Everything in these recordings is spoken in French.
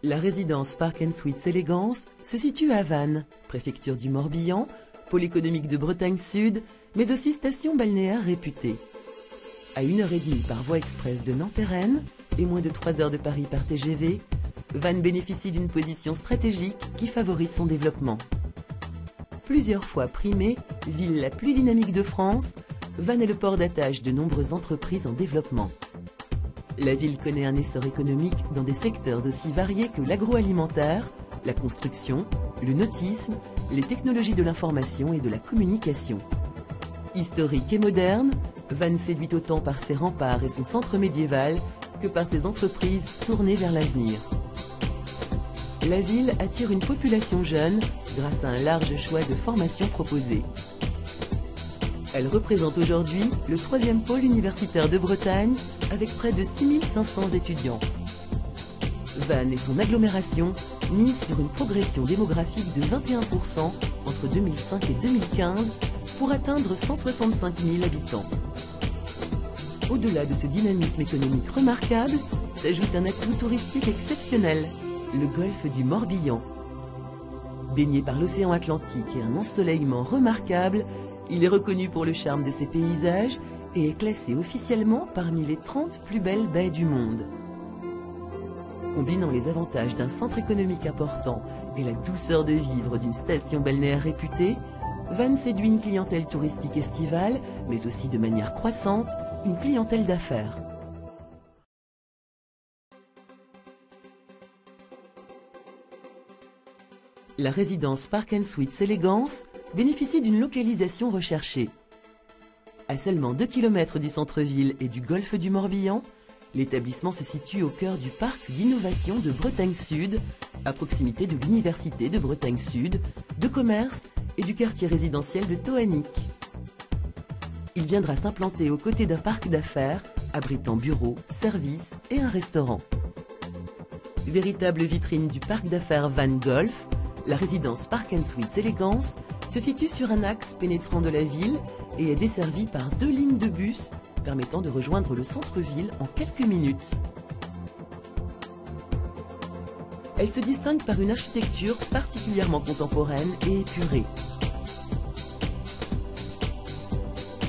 La résidence Park & Suites Élégance se situe à Vannes, préfecture du Morbihan, pôle économique de Bretagne Sud, mais aussi station balnéaire réputée. À 1h30 par voie express de Nantes et Rennes et moins de 3 heures de Paris par TGV, Vannes bénéficie d'une position stratégique qui favorise son développement. Plusieurs fois primée ville la plus dynamique de France, Vannes est le port d'attache de nombreuses entreprises en développement. La ville connaît un essor économique dans des secteurs aussi variés que l'agroalimentaire, la construction, le nautisme, les technologies de l'information et de la communication. Historique et moderne, Vannes séduit autant par ses remparts et son centre médiéval que par ses entreprises tournées vers l'avenir. La ville attire une population jeune grâce à un large choix de formations proposées. Elle représente aujourd'hui le 3e pôle universitaire de Bretagne avec près de 6500 étudiants. Vannes et son agglomération misent sur une progression démographique de 21% entre 2005 et 2015 pour atteindre 165 000 habitants. Au-delà de ce dynamisme économique remarquable, s'ajoute un atout touristique exceptionnel, le golfe du Morbihan. Baigné par l'océan Atlantique et un ensoleillement remarquable, il est reconnu pour le charme de ses paysages et est classé officiellement parmi les 30 plus belles baies du monde. Combinant les avantages d'un centre économique important et la douceur de vivre d'une station balnéaire réputée, Vannes séduit une clientèle touristique estivale, mais aussi de manière croissante, une clientèle d'affaires. La résidence Park & Suites Élégance bénéficie d'une localisation recherchée. À seulement 2 km du centre-ville et du golfe du Morbihan, l'établissement se situe au cœur du parc d'innovation de Bretagne Sud, à proximité de l'Université de Bretagne Sud, de commerce et du quartier résidentiel de Toanic. Il viendra s'implanter aux côtés d'un parc d'affaires, abritant bureaux, services et un restaurant. Véritable vitrine du parc d'affaires Vannes Golf, la résidence Park & Suites Élégance se situe sur un axe pénétrant de la ville et est desservie par 2 lignes de bus permettant de rejoindre le centre-ville en quelques minutes. Elle se distingue par une architecture particulièrement contemporaine et épurée.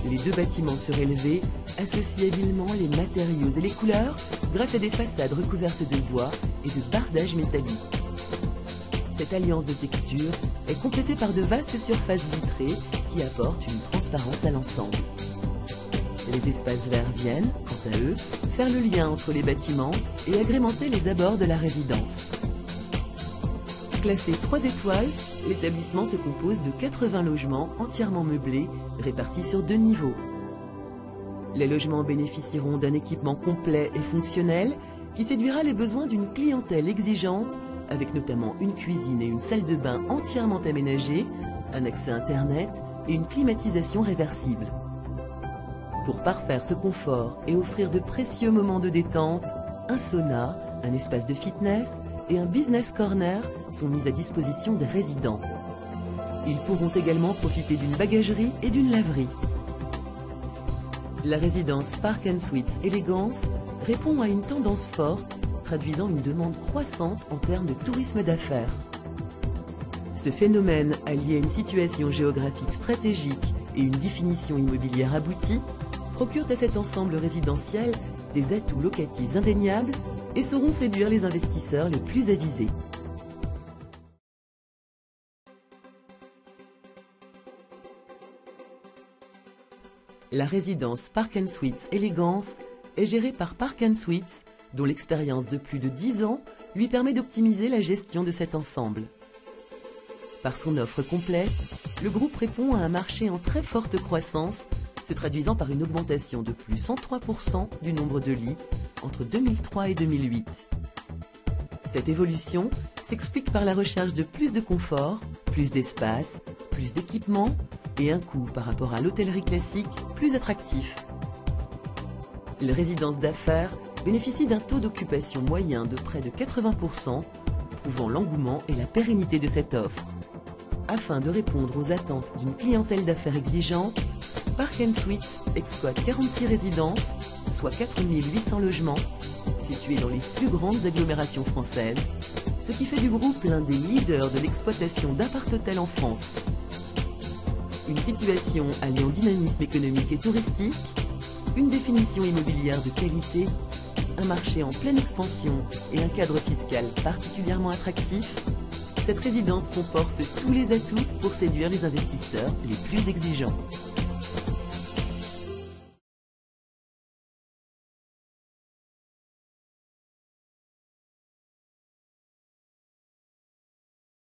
Les 2 bâtiments surélevés associent habilement les matériaux et les couleurs grâce à des façades recouvertes de bois et de bardages métalliques. Cette alliance de textures est complétée par de vastes surfaces vitrées qui apportent une transparence à l'ensemble. Les espaces verts viennent, quant à eux, faire le lien entre les bâtiments et agrémenter les abords de la résidence. Classé 3 étoiles, l'établissement se compose de 80 logements entièrement meublés, répartis sur 2 niveaux. Les logements bénéficieront d'un équipement complet et fonctionnel qui séduira les besoins d'une clientèle exigeante, avec notamment une cuisine et une salle de bain entièrement aménagées, un accès Internet et une climatisation réversible. Pour parfaire ce confort et offrir de précieux moments de détente, un sauna, un espace de fitness et un business corner sont mis à disposition des résidents. Ils pourront également profiter d'une bagagerie et d'une laverie. La résidence Park & Suites Élégance répond à une tendance forte, traduisant une demande croissante en termes de tourisme d'affaires. Ce phénomène, allié à une situation géographique stratégique et une définition immobilière aboutie, procurent à cet ensemble résidentiel des atouts locatifs indéniables et sauront séduire les investisseurs les plus avisés. La résidence Park & Suites Élégance est gérée par Park & Suites, dont l'expérience de plus de 10 ans lui permet d'optimiser la gestion de cet ensemble. Par son offre complète, le groupe répond à un marché en très forte croissance, se traduisant par une augmentation de plus 103% du nombre de lits entre 2003 et 2008. Cette évolution s'explique par la recherche de plus de confort, plus d'espace, plus d'équipement et un coût par rapport à l'hôtellerie classique plus attractif. Les résidences d'affaires bénéficient d'un taux d'occupation moyen de près de 80%, prouvant l'engouement et la pérennité de cette offre. Afin de répondre aux attentes d'une clientèle d'affaires exigeante, Park & Suites exploite 46 résidences, soit 4 800 logements, situés dans les plus grandes agglomérations françaises, ce qui fait du groupe l'un des leaders de l'exploitation d'appart-hôtels en France. Une situation alliant dynamisme économique et touristique, une définition immobilière de qualité, un marché en pleine expansion et un cadre fiscal particulièrement attractif, cette résidence comporte tous les atouts pour séduire les investisseurs les plus exigeants.